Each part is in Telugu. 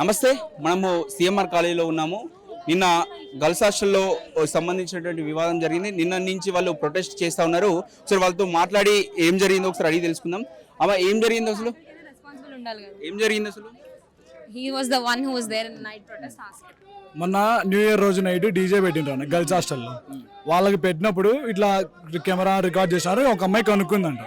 నమస్తే, మనము సిఎంఆర్ కాలేజీలో ఉన్నాము. నిన్న గర్ల్స్ హాస్టల్లో సంబంధించినటువంటి వివాదం జరిగింది. నిన్న నుంచి వాళ్ళు ప్రొటెస్ట్ చేస్తూ ఉన్నారు. ఒకసారి వాళ్ళతో మాట్లాడి ఏం జరిగిందో ఒకసారి అడిగి తెలుసుకుందాం. అమ్మ, ఏం జరిగింది అసలు? ఏం జరిగింది అసలు? He was the one who was there in the night protest asking. మొన్న న్యూ ఇయర్ రోజు నైట్ డీజే పెట్టిండ్రు గర్ల్స్ హాస్టల్లో. వాళ్ళకి పెట్టినప్పుడు ఇట్లా కెమెరా రికార్డ్ చేసినారు. ఒక అమ్మాయి కనుక్కుందంట.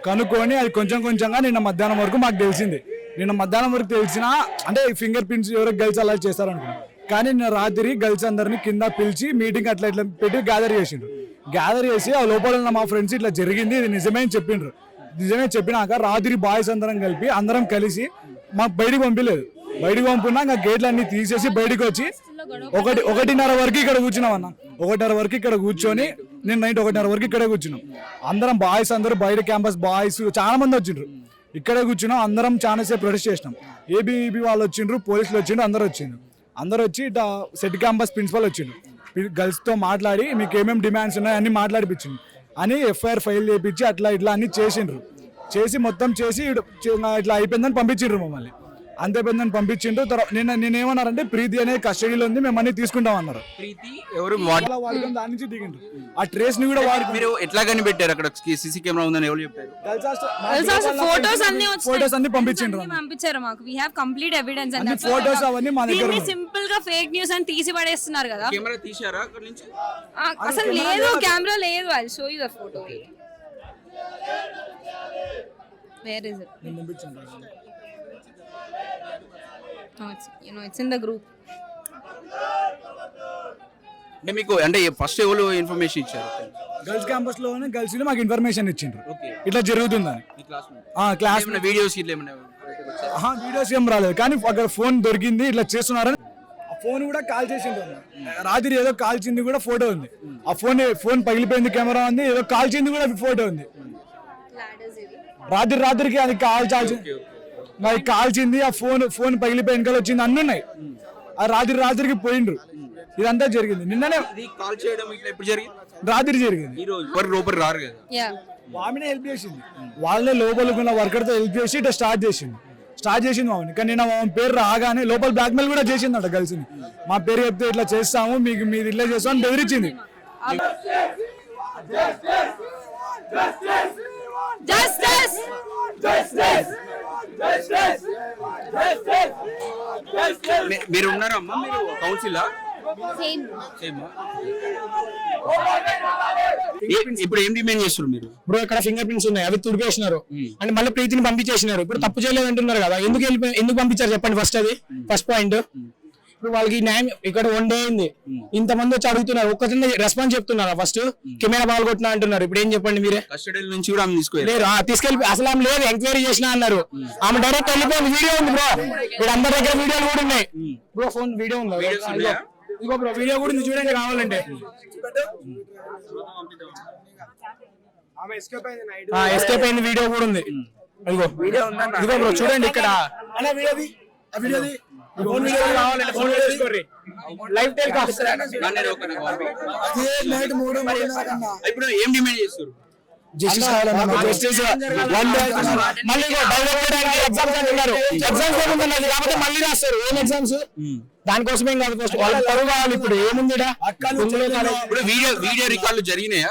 కనుక్కొని అది కొంచెం కొంచెంగా నిన్న మధ్యాహ్నం వరకు మాకు తెలిసింది. నిన్న మధ్యాహ్నం వరకు తెలిసినా అంటే ఫింగర్ ప్రింట్స్ ఎవరో గర్ల్స్ అలా చేస్తారనుకున్నాం. కానీ నిన్న రాత్రి గర్ల్స్ అందరినీ కింద పిలిచి మీటింగ్ అట్లా ఇట్లా పెట్టి గ్యాదర్ చేసిండ్రు. గ్యాదర్ చేసి ఆ లోపల ఉన్న మా ఫ్రెండ్స్ ఇట్లా జరిగింది, ఇది నిజమే అని చెప్పిండ్రు. నిజమే చెప్పినాక రాత్రి బాయ్స్ అందరం కలిసి మాకు బయటికి పంపించలేదు. బయటికి పంపున్నా ఇంకా గేట్లన్నీ తీసేసి బయటకు వచ్చి ఒకటిన్నర వరకు ఇక్కడ కూర్చున్నాం అన్న. 1:30 వరకు ఇక్కడ కూర్చొని నేను నైట్ 1:30 వరకు ఇక్కడే కూర్చున్నాం. అందరం బాయ్స్ అందరూ బయట క్యాంపస్ బాయ్స్ చాలా మంది వచ్చిండ్రు. ఇక్కడే కూర్చున్నాం. అందరం చాలా సేపు ప్రొటెస్ట్ చేసినాం. ఏబీఈబీ వాళ్ళు వచ్చిండ్రు, పోలీసులు వచ్చిండ్రు, అందరూ వచ్చి ఇట్లా సెట్ క్యాంపస్ ప్రిన్సిపల్ వచ్చిండ్రు. గర్ల్స్తో మాట్లాడి మీకు ఏమేమి డిమాండ్స్ ఉన్నాయి అన్ని మాట్లాడిపించింది అని ఎఫ్ఐఆర్ ఫైల్ చేయించి అట్లా ఇట్లా అన్ని చేసిండ్రు. చేసి మొత్తం చేసి ఇట్లా అయిపోయిందని పంపించిండ్రు మమ్మల్ని. అంతే పెద్దని పంపించిండ్రు. నేనేమన్నారంటే ప్రీతి అనేది కస్టడీలో ఉంది, మేము అన్ని తీసుకుంటాం అన్నారు. ప్రీతి ఎవరు? దాని నుంచి దిగిండ్రు. ఆ ట్రేస్ ని కూడా మీరు ఎట్లా కనిపెట్టారు? అక్కడ సీసీ కెమెరా ఉందని ఎవరు చెప్పారు? ఫోటోస్ అన్ని పంపించారు మాకు. We have complete evidence and photos అవన్నీ మా దగ్గర ఉన్నాయి. సింపుల్ గా ఫేక్ న్యూస్ అని తీసి పడేస్తున్నారు కదా. కెమెరా తీశారా అక్కడ నుంచి? అసలు లేదు, కెమెరా లేదు. I show you the photo. Where is it? నేను పంపించాను. It's in the group. అంటే మీకు అంటే ఫస్ట్ ఎవరు ఇన్ఫర్మేషన్ ఇచ్చారు? గర్ల్స్ క్యాంపస్ లోనే గర్ల్స్ మాకు ఇన్ఫర్మేషన్ ఇచ్చిండ్రు ఇట్లా జరుగుతుందని. క్లాస్ వీడియోస్ వీడియోస్ ఏం రాలేదు, కానీ అక్కడ ఫోన్ దొరికింది ఇట్లా చేస్తున్నారని. ఆ ఫోన్ కూడా కాల్ చేసిండు. రాత్రి ఏదో కాల్చింది కూడా ఫోటో ఉంది. ఆ ఫోన్ పగిలిపోయింది, కెమెరా ఉంది, ఏదో కాల్చింది కూడా ఫోటో ఉంది. రాత్రికి అది నాకు కాల్చింది, ఆ ఫోన్ పగిలిపోయిన కల్ వచ్చింది, అన్నీ ఉన్నాయి. ఆ రాత్రికి పోయిండ్రు. ఇదంతా జరిగింది నిన్ననే. కాల్ చేయడం ఎప్పుడు జరిగింది? రాత్రి జరిగింది. లోపలికి రారు కదా, ఆమెనే హెల్ప్ చేసింది. వాళ్ళే లోపలికి ఉన్న వర్కర్ తో హెల్ప్ చేసి ఇట్లా స్టార్ట్ చేసింది మామని. కానీ నేను ఆమె పేరు రాగానే లోపల బ్లాక్మెయిల్ కూడా చేసిందట గర్ల్స్ని. మా పేరు చెప్తే ఇట్లా చేస్తాము, మీకు మీరు ఇట్లా చేస్తాం అని బెదిరించింది. మీరు ఉన్నారమ్మా? మీరు కౌన్సిలా? ఇప్పుడు ఏం డిమాండ్ చేస్తున్నారు మీరు? ఇప్పుడు ఇక్కడ ఫింగర్ ప్రింట్స్ ఉన్నాయి, అవి తుడిపేసినారు అంటే మళ్ళీ ప్రీతిని పంపించేసినారు. ఇప్పుడు తప్పు చేయలేదు అంటున్నారు కదా, ఎందుకు పంపించారు చెప్పండి? First point. ఇప్పుడు వాళ్ళకి న్యాయం ఇక్కడ 1 డే అయింది, ఇంతమంది వచ్చి అడుగుతున్నారు, ఒక్కసారి రెస్పాన్స్ చెప్తున్నారా? ఫస్ట్ కెమెరా పాల్గొట్టినా అంటున్నారు. ఇప్పుడు ఏం చెప్పండి మీరే? కస్టడీ నుంచి కూడా తీసుకెళ్ళి అసలు ఆమె లేదు, ఎంక్వైరీ చేసినా అన్నారు. ఆమె డైరెక్ట్ వెళ్ళిపోయింది. వీడియో ఉంది బ్రో, ఇప్పుడు అందరి దగ్గర వీడియోలు కూడా ఉన్నాయి బ్రో. ఫోన్ వీడియో ఉంది, ఇగో బ్రో వీడియో కూడా ఉంది, చూడండి కావాలంటే. ఎస్కేప్ అయింది వీడియో కూడా ఉంది. ఇదిగో బ్రో చూడండి ఇక్కడ. ఇప్పుడు ఏం డిమాండ్ చేస్తారు? జస్టిస్ మళ్ళీ ఎగ్జామ్స్ అంటున్నారు. ఎగ్జామ్స్ ఏముంది కాబట్టి మళ్ళీ రాస్తారు. ఏం ఎగ్జామ్స్? దానికోసమేం కాదు, ఫస్ట్ వాళ్ళ పరువు కావాలి. ఇప్పుడు ఏముంది? ఇప్పుడు వీడియో రికార్డులు జరిగినాయా?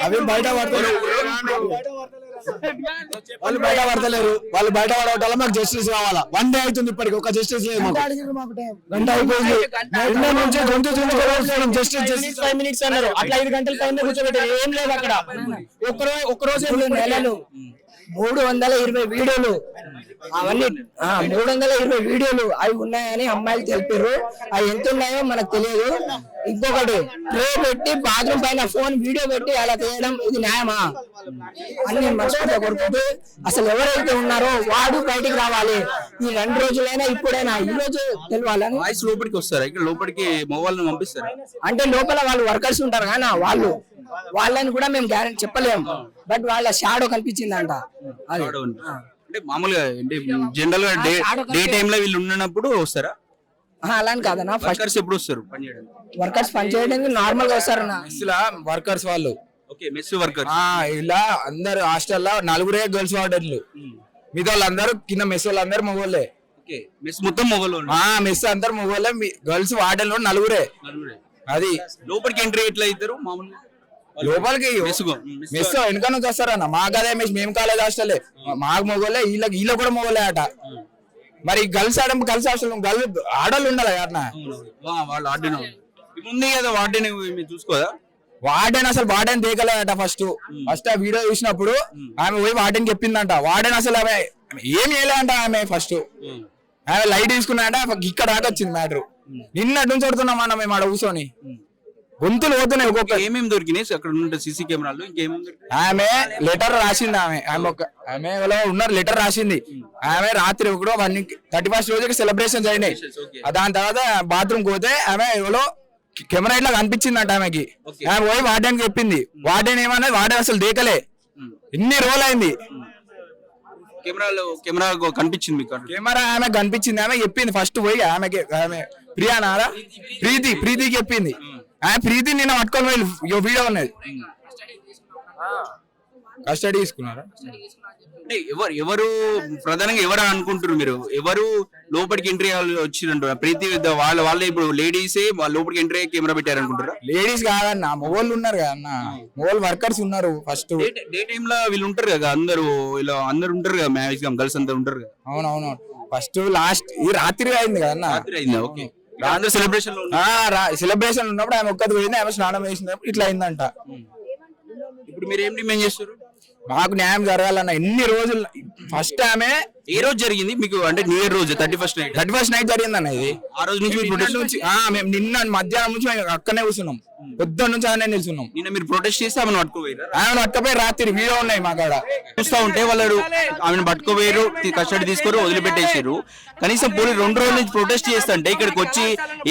అవి బయట వాళ్ళు బయట పడతలేరు. వాళ్ళు బయట పడటం వల్ల మాకు జస్టిస్ కావాలా. 1 డే అవుతుంది ఇప్పటికి, ఒక జస్టిస్ లేదు. గంట అయిపోయింది. జస్టిస్ 5 minutes అన్నారు, అట్లా 5 గంటల పైన కూర్చోబెట్టారు. ఏం లేదు అక్కడ. ఒక్కరోజు 320 వీడియోలు, అవన్నీ 320 వీడియోలు అవి ఉన్నాయని అమ్మాయిలు తెలిపారు. అవి ఎంత ఉన్నాయో మనకు తెలియదు. ఇంకొకటి, ట్రే పెట్టి బాత్రూమ్ పైన ఫోన్ వీడియో పెట్టి అలా చేయడం ఇది న్యాయమా? అన్ని మనసులో కొడుకుంటూ అసలు ఎవరైతే ఉన్నారో వాడు బయటికి రావాలి. ఈ 2 రోజులైనా ఇప్పుడైనా ఈ రోజు తెలియాలని. లోపలికి వస్తారా? ఇక్కడ లోపలికి మొబైల్ పంపిస్తారా? అంటే లోపల వాళ్ళు వర్కర్స్ ఉంటారు కానీ వాళ్ళని కూడా మేము గ్యారెంటీ చెప్పలేము. బట్ వాళ్ళ షాడో కనిపించిందంట. అంటే మామూలుగా జనరల్ గా డే టైమ్ లో వీళ్ళు ఉన్నప్పుడు వస్తారా? అలా కాదన్నా, వర్కర్స్ ఎప్పుడు వస్తారు వర్కర్స్ పని చేయడానికి నార్మల్ గా వస్తారు. వర్కర్స్ వాళ్ళు మెస్ వర్కర్ ఇలా అందరు హాస్టల్లో 4 గర్ల్స్ వార్డర్లు మిగతా వాళ్ళందరూ కింద మెస్ వాళ్ళందరూ మొగోళ్ళే. ఓకే మెస్ మొత్తం మొగలు మెస్ అందరు మొగోళ్ళే, గర్ల్స్ వార్డెన్ లో నలుగురే. అది లోపలికి ఎంట్రీ ఎట్లా ఇద్దరు మామూలుగా లోపలికి మెస్ వెనక నుంచి వస్తారన్న. మాకు అదే మెస్, మేము కాలేజ్ హాస్టలే, మాకు మొగోళ్ళే, వీళ్ళ కూడా మొగోళ్ళే అట. మరి గర్ల్స్ హాస్టల్ ఆడోళ్ళు ఉండాలి అన్న. వాళ్ళు ఆర్డెన్ ఉంది కదా, వార్డెన్ మీరు చూసుకోదా? వార్డెన్ అసలు వార్డెన్ దేకలేదట. ఫస్ట్ ఆ వీడియో చూసినప్పుడు ఆమె పోయి వార్డెన్ చెప్పిందంట. వార్డెన్ అసలు ఆమె ఏం చేయలేదంట. ఆమె ఫస్ట్ ఆమె లైట్ తీసుకున్నాయంట. ఇక్కడ దాకా వచ్చింది మ్యాటర్. నిన్నటి నుంచి కొడుతున్నామన్న మేము ఆడ కూర్చొని, గొంతులు పోతున్నాయి ఒక్కొక్క. ఏమేమి దొరికినాయి అక్కడ ఉన్న సీసీ కెమెరాలు? ఇంకేమేమి దొరికినాయి? ఆమె లెటర్ రాసింది. ఆమె ఎవరో ఉన్నారు, లెటర్ రాసింది. ఆమె రాత్రి ఒకడు 31st రోజుకి సెలబ్రేషన్స్ అయినాయి. దాని తర్వాత బాత్రూమ్ పోతే ఆమె ఎవరో కెమెరా ఇట్లా కనిపించిందంట ఆమెకి. ఆమె పోయి వార్డెన్ చెప్పింది. వార్డెన్ ఏమన్నది, వార్డెన్ అసలు దేకలే. ఇన్ని రోజులు అయింది. కెమెరా కనిపించింది మీకు? కెమెరా ఆమె కనిపించింది. ఆమె చెప్పింది ఫస్ట్ పోయి ఆమెకి. ఆమె ప్రియానారా ప్రీతికి చెప్పింది. ఆమె ప్రీతి నిన్న పట్టుకొని పోయి వీడియో ఉన్నది. కస్టడీ తీసుకున్నారా? ఎవరు ప్రధానంగా ఎవరు అనుకుంటారు మీరు? ఎవరు లోపలికి ఎంట్రీ వచ్చిందంటారు? ప్రీతి వాళ్ళే ఇప్పుడు లేడీసే లోపలికి ఎంట్రీ కెమెరా పెట్టారు అనుకుంటారా? లేడీస్ కాదన్న, మొగోళ్ళు ఉన్నారు కదా అన్న. మొగోళ్ళు వర్కర్స్ ఉన్నారు. ఫస్ట్ డే టైమ్ లో వీళ్ళు ఉంటారు కదా, అందరూ ఇలా అందరు ఉంటారు కదా, మ్యాక్సిమం గర్ల్స్ అందరు ఉంటారు కదా. అవునవును. ఫస్ట్ లాస్ట్ ఈ రాత్రి అయింది కదా అన్న. సెలబ్రేషన్ ఉన్నప్పుడు ఆమె ఒక్కది పోయింది. ఆమె స్నానం వేసినప్పుడు ఇట్లా అయిందంట. ఇప్పుడు మీరు ఏం డిమాండ్ చేస్తారు? మాకు న్యాయం జరగాలన్న. ఎన్ని రోజులు ఫస్ట్ ఆమె ఏ రోజు జరిగింది మీకు? అంటే న్యూ ఇయర్ రోజు 31st నైట్ జరిగిందన్న. ఇది ఆ రోజు నుంచి మేము నిన్న మధ్యాహ్నం నుంచి మేము అక్కడనే కూర్చున్నాం. పొద్దున్న నుంచి ఆమె నిల్చున్నాం. నిన్న మీరు ప్రొటెస్ట్ చేస్తే ఆమెను పట్టుకోపోయారు? ఆమెను పట్టుకపోయి రాత్రి వీడియో ఉన్నాయి మా కాడ. చూస్తా ఉంటే వాళ్ళు ఆమెను పట్టుకోపోయారు, కస్టడీ తీసుకొని వదిలిపెట్టేసారు. కనీసం పోలీసు 2 రోజుల నుంచి ప్రొటెస్ట్ చేస్తుంటే ఇక్కడికి వచ్చి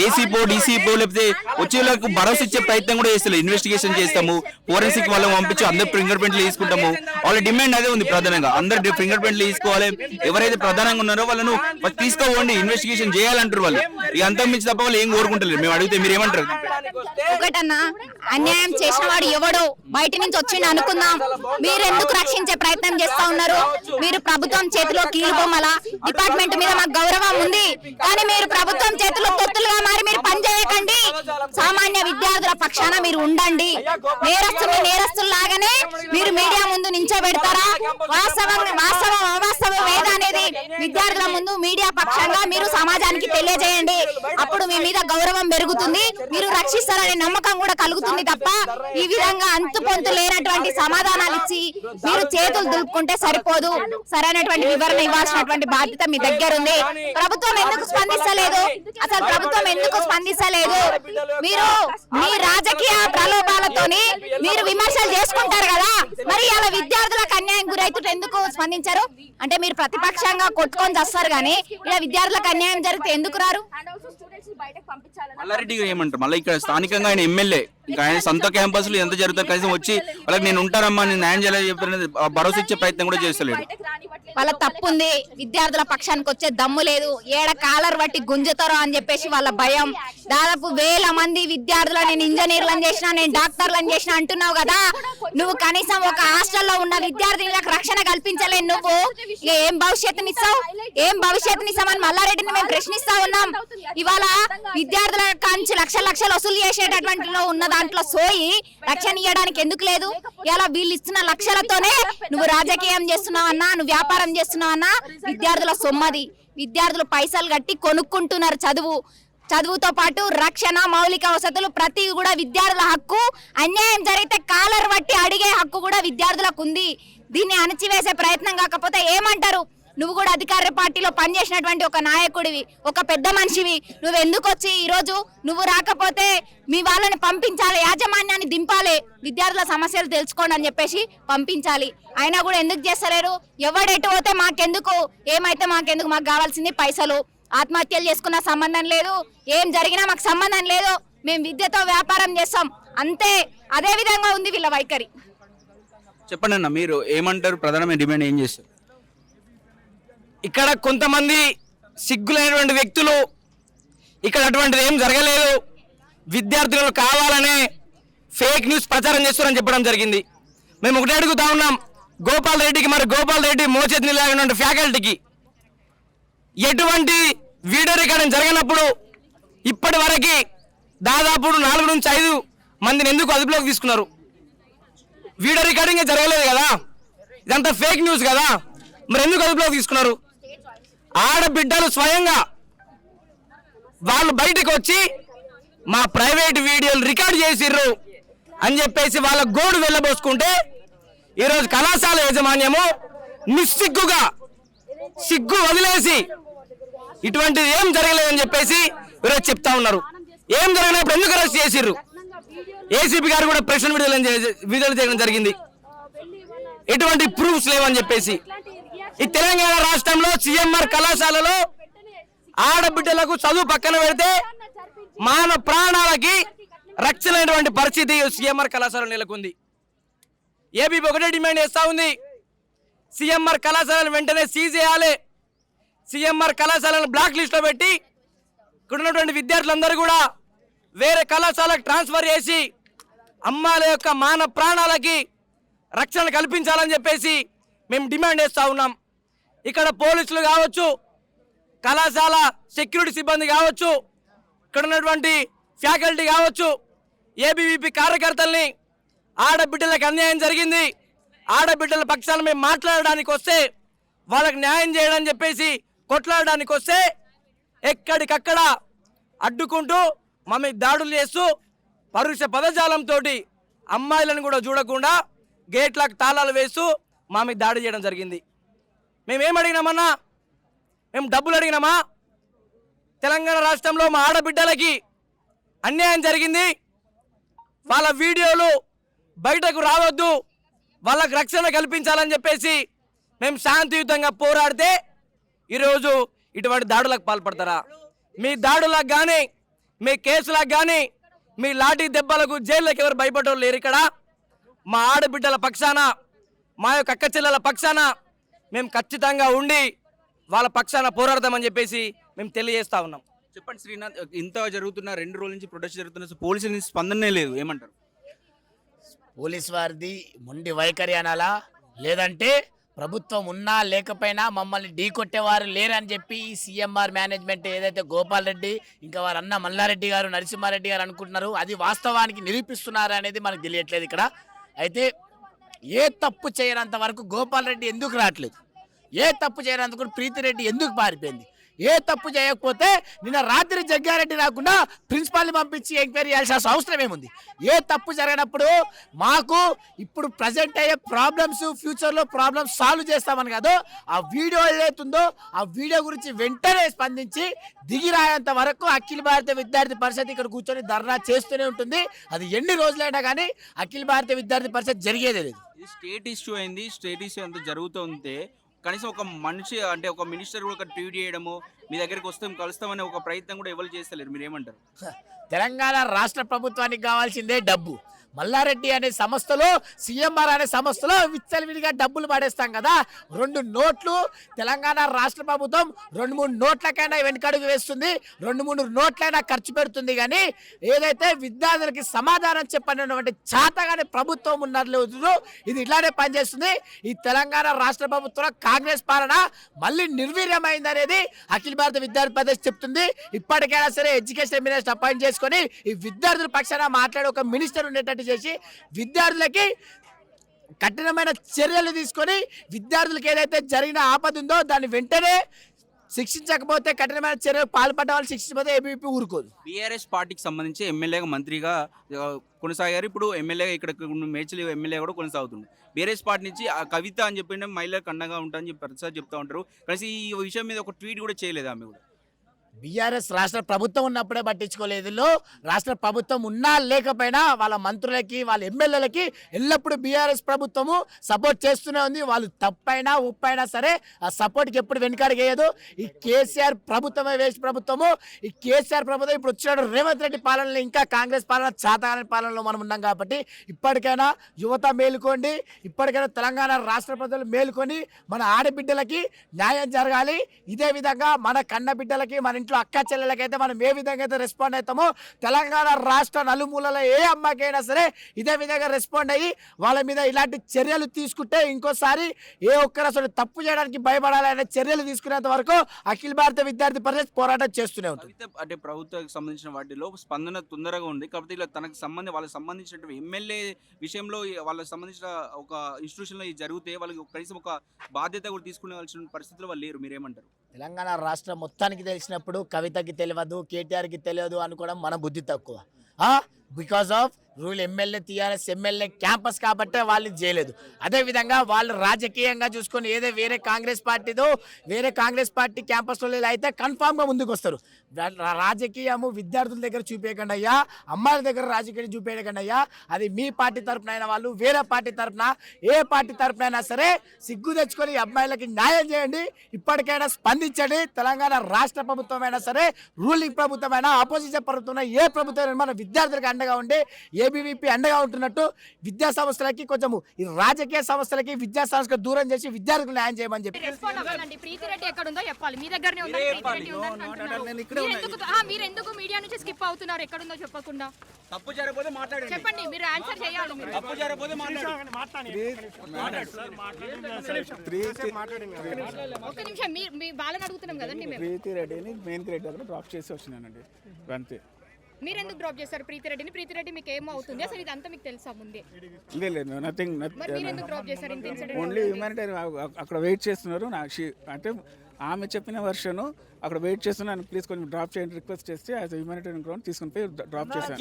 ఏసీపో డీసీపో లేకపోతే వచ్చే వాళ్ళకు భరోసా ఇచ్చే ప్రయత్నం కూడా చేస్తలేదు. ఇన్వెస్టిగేషన్ చేస్తాము, ఫోరెన్సిక్ వాళ్ళని పంపించి అందరు ఫింగర్ ప్రింట్లు తీసుకుంటాము. వాళ్ళ డిమాండ్ అదే ఉంది ప్రధానంగా. అందరు ఫింగర్ ప్రింట్లు తీసుకోవాలి, ఎవరైతే ప్రధానంగా ఉన్నారో వాళ్ళను తీసుకోవండి, ఇన్వెస్టిగేషన్ చేయాలంటారు వాళ్ళు. ఇక అంతా మించి తప్ప వాళ్ళు ఏం కోరుకుంటలేరు. మేము అడిగితే మీరు ఏమంటారు? ఒకటన్నా, అన్యాయం చేసిన వాడు ఎవడో బయట నుంచి వచ్చిండు అనుకుందాం. మీరు ఎందుకు రక్షించే ప్రయత్నం చేస్తా ఉన్నారు? మీరు ప్రభుత్వం చేతిలో కీలుబొమ్మల. డిపార్ట్మెంట్ మీద మాకు గౌరవం ఉంది, కానీ మీరు ప్రభుత్వం చేతిలో తొత్తులుగా మారి మీరు పనిచేయకండి. సామాన్య విద్యార్థుల పక్షాన మీరు ఉండండి. నేరస్తులు లాగానే మీరు మీడియా ముందు నించోబెడతారా? వాస్తవం అవాస్తవం ఏది అనేది విద్యార్థుల ముందు మీడియా పక్షంగా మీరు సమాజానికి తెలియజేయండి. అప్పుడు మీ మీద గౌరవం పెరుగుతుంది, మీరు రక్షిస్తారనే నమ్మకం కూడా కలుగుతుంది తప్ప ఈ విధంగా అంతు పొంతు లేనటువంటి సమాధానాలు ఇచ్చి మీరు చేతులు దులుపుకుంటే సరిపోదు. సరైనటువంటి వివరణ ఇవ్వాల్సినటువంటి బాధ్యత మీ దగ్గర ఉంది. ప్రభుత్వం ఎందుకు స్పందిస్తలేదు? అసలు ప్రభుత్వం ఎందుకు స్పందిస్తలేదు? మీరు మీ రాజకీయ ప్రలోభాలతోని మీరు విమర్శలు చేసుకుంటారు కదా, మరి అలా విద్యార్థులకు అన్యాయం గురైతే ఎందుకు స్పందించారు? అంటే మీరు ప్రతిపక్షంగా కొట్టుకొని వస్తారు కానీ ఇలా విద్యార్థులకు అన్యాయం జరిగితే ఎందుకు రారు? మల్లారెడ్డి గారు ఏమంటారు? మళ్ళీ ఇక్కడ స్థానికంగా ఆయన ఎమ్మెల్యే, ఇంకా ఆయన సొంత క్యాంపస్ లో ఎంత జరుగుతారు, కనీసం వచ్చి వాళ్ళకి నేను ఉంటారమ్మా, నేను న్యాయం చేయాలని చెప్పిన భరోసా ఇచ్చే ప్రయత్నం కూడా చేస్తలేడు. వాళ్ళ తప్పుంది, విద్యార్థుల పక్షానికి వచ్చే దమ్ము లేదు. ఏడ కాలర్ బట్టి గుంజుతారో అని చెప్పేసి వాళ్ళ భయం. దాదాపు 1000 మంది విద్యార్థులు నేను ఇంజనీర్లను చేసినా, నేను డాక్టర్లను చేసినా అంటున్నావు కదా, నువ్వు కనీసం ఒక హాస్టల్లో ఉన్న విద్యార్థులకు రక్షణ కల్పించలేను. నువ్వు ఏం భవిష్యత్తునిస్తావు? అని మల్లారెడ్డిని మేము ప్రశ్నిస్తా ఉన్నాం. ఇవాళ విద్యార్థుల కాంచి లక్షలు వసూలు చేసేటటువంటి ఉన్న దాంట్లో సోయి రక్షణ ఇవ్వడానికి ఎందుకు లేదు? ఇలా వీళ్ళు ఇస్తున్న లక్షలతోనే నువ్వు రాజకీయం చేస్తున్నావన్నా, నువ్వు వ్యాపారం చేస్తున్నావన్నా, విద్యార్థుల సొమ్మది. విద్యార్థులు పైసలు కట్టి కొనుక్కుంటున్నారు చదువుతో పాటు రక్షణ, మౌలిక వసతులు ప్రతి కూడా విద్యార్థుల హక్కు. అన్యాయం జరిగితే కాలర్ బట్టి అడిగే హక్కు కూడా విద్యార్థులకు ఉంది. దీన్ని అణచివేసే ప్రయత్నం కాకపోతే ఏమంటారు? నువ్వు కూడా అధికార పార్టీలో పనిచేసినటువంటి ఒక నాయకుడివి, ఒక పెద్ద మనిషివి, నువ్వు ఎందుకు వచ్చి ఈరోజు నువ్వు రాకపోతే మీ వాళ్ళని పంపించాలి, యాజమాన్యాన్ని దింపాలి, విద్యార్థుల సమస్యలు తెలుసుకోండి అని చెప్పేసి పంపించాలి. అయినా కూడా ఎందుకు చేస్తలేరు? ఎవడెటు పోతే మాకెందుకు, ఏమైతే మాకెందుకు, మాకు కావాల్సింది పైసలు. ఆత్మహత్యలు చేసుకున్న సంబంధం లేదు, ఏం జరిగినా మాకు సంబంధం లేదు, మేము విద్యతో వ్యాపారం చేస్తాం అంతే. అదే విధంగా ఉంది వీళ్ళ వైఖరి. చెప్పండి అన్న, మీరు ఏమంటారు? ప్రధానమైన డిమాండ్ ఏం చేస్తారు? ఇక్కడ కొంతమంది సిగ్గులైనటువంటి వ్యక్తులు ఇక్కడ అటువంటిది ఏం జరగలేదు, విద్యార్థులు కావాలనే ఫేక్ న్యూస్ ప్రచారం చేస్తారని చెప్పడం జరిగింది. మేము ఒకటే అడుగుతా ఉన్నాం, గోపాల్ రెడ్డికి మరి గోపాల్ రెడ్డి మోచేతి లేకుండా ఫ్యాకల్టీకి ఎటువంటి వీడియో రికార్డింగ్ జరిగినప్పుడు ఇప్పటి వరకు దాదాపు 4 నుంచి 5 మందిని ఎందుకు అదుపులోకి తీసుకున్నారు? వీడియో రికార్డింగ్ జరగలేదు కదా, ఇదంతా ఫేక్ న్యూస్ కదా, మరి ఎందుకు అదుపులోకి తీసుకున్నారు? ఆడబిడ్డలు స్వయంగా వాళ్ళు బయటకు వచ్చి మా ప్రైవేట్ వీడియోలు రికార్డ్ చేసిర్రు అని చెప్పేసి వాళ్ళ గోడు వెళ్ళబోసుకుంటే ఈరోజు కళాశాల యాజమాన్యము నిస్సిగ్గుగా సిగ్గు వదిలేసి ఇటువంటిది ఏం జరగలేదని చెప్పేసి ఈరోజు చెప్తా ఉన్నారు. ఏం జరిగినప్పుడు ఎందుకు అరెస్ట్ చేసిర్రు? ఏసీపీ గారు కూడా ప్రెస్ విడుదల చేయడం జరిగింది, ఎటువంటి ప్రూఫ్స్ లేవని చెప్పేసి. ఈ తెలంగాణ రాష్ట్రంలో సిఎంఆర్ కళాశాలలో ఆడబిడ్డలకు చదువు పక్కన పెడితే మానవ ప్రాణాలకి రక్షణైనటువంటి పరిస్థితి సిఎంఆర్ కళాశాల నెలకొంది. ఏబీ ఒకటే డిమాండ్ చేస్తా ఉంది, సిఎంఆర్ కళాశాలను వెంటనే సీజ్ చేయాలి. సిఎంఆర్ కళాశాలను బ్లాక్ లిస్ట్ లో పెట్టి ఇక్కడ ఉన్నటువంటి విద్యార్థులందరూ కూడా వేరే కళాశాలకు ట్రాన్స్ఫర్ చేసి అమ్మాయిల యొక్క మానవ ప్రాణాలకి రక్షణ కల్పించాలని చెప్పేసి మేము డిమాండ్ చేస్తూ ఉన్నాం. ఇక్కడ పోలీసులు కావచ్చు, కళాశాల సెక్యూరిటీ సిబ్బంది కావచ్చు, ఇక్కడ ఉన్నటువంటి ఫ్యాకల్టీ కావచ్చు, ఏబీవీపీ కార్యకర్తల్ని ఆడబిడ్డలకు అన్యాయం జరిగింది, ఆడబిడ్డల పక్షాన మేము మాట్లాడడానికి వస్తే వాళ్ళకి న్యాయం చేయడం చెప్పేసి కొట్లాడడానికి వస్తే ఎక్కడికక్కడ అడ్డుకుంటూ మమ్మీ దాడులు చేస్తూ పరుష పదజాలంతో అమ్మాయిలను కూడా చూడకుండా గేట్లకు తాళాలు వేస్తూ మా మీద దాడి చేయడం జరిగింది. మేమేం అడిగినామన్నా? మేము డబ్బులు అడిగినామా? తెలంగాణ రాష్ట్రంలో మా ఆడబిడ్డలకి అన్యాయం జరిగింది, వాళ్ళ వీడియోలు బయటకు రావద్దు, వాళ్ళకు రక్షణ కల్పించాలని చెప్పేసి మేము శాంతియుతంగా పోరాడితే ఈరోజు ఇటువంటి దాడులకు పాల్పడతారా? మీ దాడులకు కానీ, మీ కేసులకు కానీ, మీ లాఠీ దెబ్బలకు జైళ్ళకి ఎవరు భయపడరు లేరు. ఇక్కడ మా ఆడబిడ్డల పక్షాన, మా యొక్క అక్క చెల్లెల పక్షాన మేము ఖచ్చితంగా ఉండి వాళ్ళ పక్షాన పోరాడతామని చెప్పేసి మేము తెలియజేస్తా ఉన్నాం. చెప్పండి శ్రీనాథ్, ఇంత జరుగుతున్న 2 రోజుల నుంచి ప్రొటెస్ట్ జరుగుతున్న పోలీసుల నుంచి స్పందనే లేదు, ఏమంటారు? పోలీస్ వారిది మొండి వైఖరి అనాలా, లేదంటే ప్రభుత్వం ఉన్నా లేకపోయినా మమ్మల్ని ఢీ కొట్టేవారు లేరని చెప్పి ఈ సీఎంఆర్ మేనేజ్మెంట్ ఏదైతే గోపాల్ రెడ్డి ఇంకా వారు అన్న మల్లారెడ్డి గారు, నరసింహారెడ్డి గారు అనుకుంటున్నారు, అది వాస్తవానికి నిరూపిస్తున్నారు అనేది మనకు తెలియట్లేదు. ఇక్కడ అయితే ఏ తప్పు చేయనంత వరకు గోపాల్ రెడ్డి ఎందుకు రావట్లేదు, ఏ తప్పు చేయనంత వరకు ప్రీతిరెడ్డి ఎందుకు పారిపోయింది, ఏ తప్పు చేయకపోతే నిన్న రాత్రి జగ్గారెడ్డి రాకుండా ప్రిన్సిపాల్ని పంపించి ఎంక్వైరీ చేయాల్సిన అవసరం ఏముంది? ఏ తప్పు జరిగినప్పుడు మాకు ఇప్పుడు ప్రజెంట్ అయ్యే ప్రాబ్లమ్స్, ఫ్యూచర్లో ప్రాబ్లమ్స్ సాల్వ్ చేస్తామని కాదు, ఆ వీడియో ఏదైతుందో ఆ వీడియో గురించి వెంటనే స్పందించి దిగిరాయేంత వరకు అఖిల భారతీయ విద్యార్థి పరిషత్ ఇక్కడ కూర్చొని ధర్నా చేస్తూనే ఉంటుంది. అది ఎన్ని రోజులైనా కానీ అఖిల భారతీయ విద్యార్థి పరిషత్ జరిగేదే లేదు. ఇది స్టేట్ ఇష్యూ అయింది, స్టేట్ ఇష్యూ అంతా జరుగుతుంటే కనీసం ఒక మనిషి అంటే ఒక మినిస్టర్ కూడా ఒక ట్వీట్ చేయడము, మీ దగ్గరికి వస్తాం కలుస్తామనే ఒక ప్రయత్నం కూడా ఎవరు చేస్తలేరు, మీరు ఏమంటారు? తెలంగాణ రాష్ట్ర ప్రభుత్వానికి కావాల్సిందే డబ్బు. మల్లారెడ్డి అనే సంస్థలో, సీఎంఆర్ అనే సంస్థలో విచ్చలవిడిగా డబ్బులు పడేస్తాం కదా. 2 నోట్లు తెలంగాణ రాష్ట్ర ప్రభుత్వం 2-3 నోట్లకైనా వెనుకడుగు వేస్తుంది, 2-3 నోట్లైనా ఖర్చు పెడుతుంది. కానీ ఏదైతే విద్యార్థులకి సమాధానం చెప్పనటువంటి చాతగానే ప్రభుత్వం ఉన్నట్లు ఇది ఇట్లానే పనిచేస్తుంది. ఈ తెలంగాణ రాష్ట్ర ప్రభుత్వం కాంగ్రెస్ పాలన మళ్ళీ నిర్వీర్యమైంది అనేది అఖిల భారత విద్యార్థి పరిషత్ చెప్తుంది. ఇప్పటికైనా సరే ఎడ్యుకేషన్ మినిస్టర్ అపాయింట్ చేసుకొని ఈ విద్యార్థుల పక్షాన మాట్లాడే ఒక మినిస్టర్ ఉండేటట్టు చేసి విద్యార్థులకి కఠినమైన చర్యలు తీసుకొని విద్యార్థులకు ఏదైతే జరిగిన ఆపద ఉందో దాన్ని వెంటనే శిక్షించకపోతే, కఠినమైన చర్యలు పాల్పడ్డ వాళ్ళు శిక్షించకపోతే ఏబీపీ ఊరుకోదు. బీఆర్ఎస్ పార్టీకి సంబంధించి ఎమ్మెల్యేగా మంత్రిగా కొనసాగారు, ఇప్పుడు ఎమ్మెల్యేగా ఇక్కడ మేడ్చల్ ఎమ్మెల్యే కూడా కొనసాగుతుంది. బీఆర్ఎస్ పార్టీ నుంచి ఆ కవిత అని చెప్పి మహిళలకు అండగా ఉంటారని చెప్పి ప్రతిసారి చెప్తా ఉంటారు, కానీ ఈ విషయం మీద ఒక ట్వీట్ కూడా చేయలేదు ఆమె కూడా. బీఆర్ఎస్ రాష్ట్ర ప్రభుత్వం ఉన్నప్పుడే పట్టించుకోలేదు. రాష్ట్ర ప్రభుత్వం ఉన్నా లేకపోయినా వాళ్ళ మంత్రులకి, వాళ్ళ ఎమ్మెల్యేలకి ఎల్లప్పుడూ బీఆర్ఎస్ ప్రభుత్వము సపోర్ట్ చేస్తూనే ఉంది. వాళ్ళు తప్పైనా ఉప్పైనా సరే ఆ సపోర్ట్కి ఎప్పుడు వెనుకడిగేయదు. ఈ కేసీఆర్ ప్రభుత్వమే వేస్ట్ ప్రభుత్వము. ఈ కేసీఆర్ ప్రభుత్వం ఇప్పుడు వచ్చిన రేవంత్ రెడ్డి పాలనలో ఇంకా కాంగ్రెస్ పాలన, చాతగాని పాలనలో మనం ఉన్నాం. కాబట్టి ఇప్పటికైనా యువత మేలుకోండి, ఇప్పటికైనా తెలంగాణ రాష్ట్ర ప్రజలు మేలుకొని మన ఆడబిడ్డలకి న్యాయం జరగాలి. ఇదే విధంగా మన కన్న బిడ్డలకి, మన ఇంట్లో అక్క చెల్లెలకైతే మనం ఏ విధంగా అయితే రెస్పాండ్ అవుతామో తెలంగాణ రాష్ట్ర నలుమూలలో ఏ అమ్మకైనా సరే ఇదే విధంగా రెస్పాండ్ అయ్యి వాళ్ళ మీద ఇలాంటి చర్యలు తీసుకుంటే ఇంకోసారి ఏ ఒక్కరు అసలు తప్పు చేయడానికి భయపడాలనే చర్యలు తీసుకునేంత వరకు అఖిల భారత విద్యార్థి పరిషత్ పోరాటం చేస్తూనే ఉంటుంది. అంటే ప్రభుత్వానికి సంబంధించిన వాటిలో స్పందన తొందరగా ఉంది కాబట్టి ఇలా తనకు వాళ్ళకి సంబంధించినటువంటి ఎమ్మెల్యే విషయంలో వాళ్ళకి సంబంధించిన ఒక ఇన్స్టిట్యూషన్లో ఇది జరిగితే వాళ్ళకి కనీసం ఒక బాధ్యత కూడా తీసుకునేవలసిన పరిస్థితిలో వాళ్ళు లేరు. మీరేమంటారు? తెలంగాణ రాష్ట్రం మొత్తానికి తెలిసినప్పుడు కవితకి తెలియదు, కేటీఆర్కి తెలియదు అనుకోవడం మన బుద్ధి తక్కువ. Because of rule MLA TRS MLA campus కాబట్టే వాళ్ళు చేయలేదు. అదేవిధంగా వాళ్ళు రాజకీయంగా చూసుకొని ఏదో వేరే కాంగ్రెస్ పార్టీ క్యాంపస్లో అయితే కన్ఫామ్గా ముందుకు వస్తారు. రాజకీయము విద్యార్థుల దగ్గర చూపేయకండి అయ్యా, అమ్మాయిల దగ్గర రాజకీయం చూపేయకండి అయ్యా. అది మీ పార్టీ తరఫున అయిన వాళ్ళు వేరే పార్టీ తరఫున ఏ పార్టీ తరఫునైనా సరే సిగ్గు తెచ్చుకొని అమ్మాయిలకి న్యాయం చేయండి. ఇప్పటికైనా స్పందించండి. తెలంగాణ రాష్ట్ర ప్రభుత్వమైనా సరే, రూలింగ్ ప్రభుత్వమైనా, ఆపోజిషన్ ప్రభుత్వం ఏ ప్రభుత్వం మన విద్యార్థులకు అండగా ఉండి ఏబీవీపీ అండగా ఉంటున్నట్టు విద్యా సంస్థలకి కొంచెము ఈ రాజకీయ సంస్థలకి విద్యా సంస్థలకు దూరం చేసి విద్యార్థులకు న్యాయం చేయమని చెప్పి ప్రీతిరెడ్డి ఎక్కడ ఉందో చెప్పాలి. మీ దగ్గరనే ఉందా? మీరు ఎందుకు మీడియా నుంచి స్కిప్ అవుతున్నారు? ఎక్కడుందో చెప్పకుండా తప్పు జరగకపోతే మాట్లాడండి. చెప్పండి, మీరు ఆన్సర్ చేయాలి. తప్పు జరగకపోతే ఒక్క నిమిషం, మీ వాళ్ళని అడుగుతున్నాం కదండి. ప్రీతిరెడ్డిని మెయిన్ గ్రేడ్ దగ్గర డ్రాప్ చేసి వచ్చినానండి. అంతే. మీరు ఎందుకు డ్రాప్ చేస్తారు ప్రీతిరెడ్డిని? ప్రీతిరెడ్డి మీకు ఏమో అవుతుంది అసలు ఇదంతా మీకు తెలుసా ముందే? లేదు, నథింగ్. మీరు ఎందుకు డ్రాప్ చేస్తారు? ఇంత ఇన్సిడెంట్ ఓన్లీ హ్యూమానిటైన్ అక్కడ వెయిట్ చేస్తున్నారు. అంటే ఆమె చెప్పిన వర్షన్ అక్కడ వెయిట్ చేస్తున్నాను, ప్లీజ్ కొంచెం డ్రాప్ చేయండి రిక్వెస్ట్ చేస్తే యాజ్ హ్యూమానిటైన్ గ్రౌండ్ తీసుకుని పోయి డ్రాప్ చేశాను.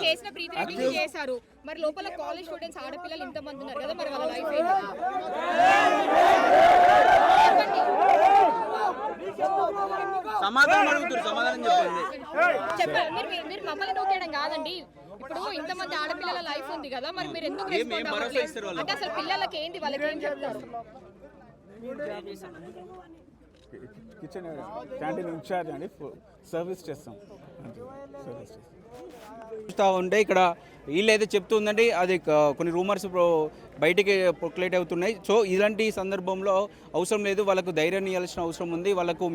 చేసిన ప్రీతిరెడ్డిని చేశారు. మరి లోపల కాలేజ్ స్టూడెంట్స్ ఆడపిల్లలు ఇంతమంది ఉన్నారు కదా, మరి వాళ్ళ లైఫ్ సమాధానం అడుగుతారు, సమాధానం చెప్పండి. మీరు మమ్మల్ని నూకేయడం కాదండి. ఇప్పుడు ఇంతమంది ఆడపిల్లల లైఫ్ ఉంది కదా, మరి మీరు ఎందుకు రెస్పాండ్ అవ్వట్లేదు? అంటే అసలు పిల్లలకి ఏంటి, వాళ్ళకి ఏం చెప్తారు? కిచెన్ క్యాంటీన్ ఇన్ఛార్జ్ అండి, సర్వీస్ చేస్తాం. చూస్తూ ఉంటే ఇక్కడ వీళ్ళైతే చెప్తూ ఉందండి, అది కొన్ని రూమర్స్ బయటికి పొక్యులేట్ అవుతున్నాయి. సో ఇలాంటి సందర్భంలో అవసరం లేదు, వాళ్ళకు ధైర్యాన్ని ఇవ్వాల్సిన అవసరం ఉంది. వాళ్ళకు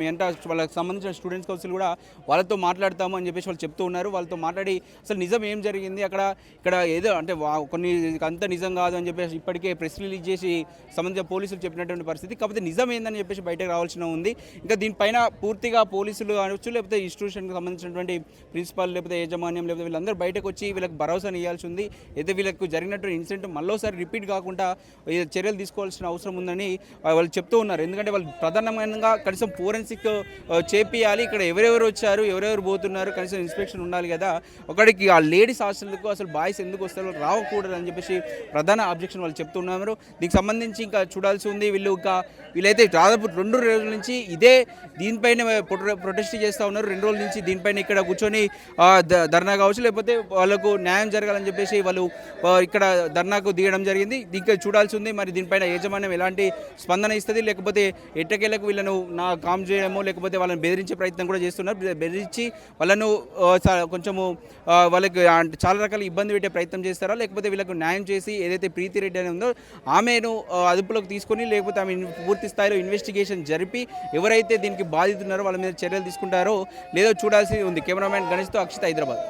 వాళ్ళకి సంబంధించిన స్టూడెంట్స్ కౌన్సిల్ కూడా వాళ్ళతో మాట్లాడతాము అని చెప్పేసి వాళ్ళు చెప్తూ ఉన్నారు. వాళ్ళతో మాట్లాడి అసలు నిజం ఏం జరిగింది ఇక్కడ ఏదో అంటే కొన్ని అంత నిజం కాదు అని చెప్పేసి ఇప్పటికే ప్రెస్ రిలీజ్ చేసి సంబంధించిన పోలీసులు చెప్పినటువంటి పరిస్థితి. కాకపోతే నిజం ఏందని చెప్పేసి బయటకు రావాల్సిన ఉంది. ఇంకా దీనిపైన పూర్తిగా పోలీసులు అనొచ్చు, లేకపోతే ఇన్స్టిట్యూషన్కి సంబంధించినటువంటి ప్రిన్సిపాల్, లేకపోతే యాజమాన్యం, లేకపోతే వీళ్ళందరూ బయటకు వచ్చి వీళ్ళకి భరోసా ఇవ్వాల్సి ఉంది. అయితే వీళ్ళకు జరిగినటువంటి ఇన్సిడెంట్ మళ్ళీసారి రిపీట్ కాకుండా చర్యలు తీసుకోవాల్సిన అవసరం ఉందని వాళ్ళు చెప్తూ ఉన్నారు. ఎందుకంటే వాళ్ళు ప్రధానంగా కనీసం ఫోరెన్సిక్ చేపియాలి. ఇక్కడ ఎవరెవరు వచ్చారు, ఎవరెవరు పోతున్నారు, కనీసం ఇన్స్పెక్షన్ ఉండాలి కదా. ఒకటికి ఆ లేడీస్ హాస్టల్కు అసలు బాయ్స్ ఎందుకు వస్తారు, రావకూడదు అని చెప్పేసి ప్రధాన అబ్జెక్షన్ వాళ్ళు చెప్తున్నారు. దీనికి సంబంధించి ఇంకా చూడాల్సి ఉంది. వీళ్ళైతే దాదాపు 2 రోజుల నుంచి దీనిపైన ప్రొటెస్ట్ చేస్తూ ఉన్నారు. 2 రోజుల నుంచి దీనిపైన ఇక్కడ కూర్చొని ధర్నా కావచ్చు, లేకపోతే వాళ్ళకు న్యాయం జరగాలని చెప్పేసి వాళ్ళు ఇక్కడ ధర్నాకు దిగడం జరిగింది. దీనికి చూడాల్సి ఉంది మరి దీనిపైన యాజమాన్యం ఎలాంటి స్పందన ఇస్తుంది, లేకపోతే ఎట్టకేలకు వీళ్ళను కామ్ చేయడమో లేకపోతే వాళ్ళని బెదిరించే ప్రయత్నం కూడా చేస్తున్నారు. బెదిరించి వాళ్ళను కొంచెము వాళ్ళకి చాలా రకాల ఇబ్బంది పెట్టే ప్రయత్నం చేస్తారా, లేకపోతే వీళ్ళకు న్యాయం చేసి ఏదైతే ప్రీతిరెడ్డి అని ఉందో ఆమెను అదుపులోకి తీసుకొని లేకపోతే ఆమె పూర్తి స్థాయిలో ఇన్వెస్టిగేషన్ జరిపి ఎవరైతే దీనికి బాధితున్నారో వాళ్ళ మీద చర్యలు తీసుకుంటారో లేదో చూడాల్సి ఉంది. కెమెరామ్యాన్ గణేష్తో అక్షిత్, హైదరాబాద్.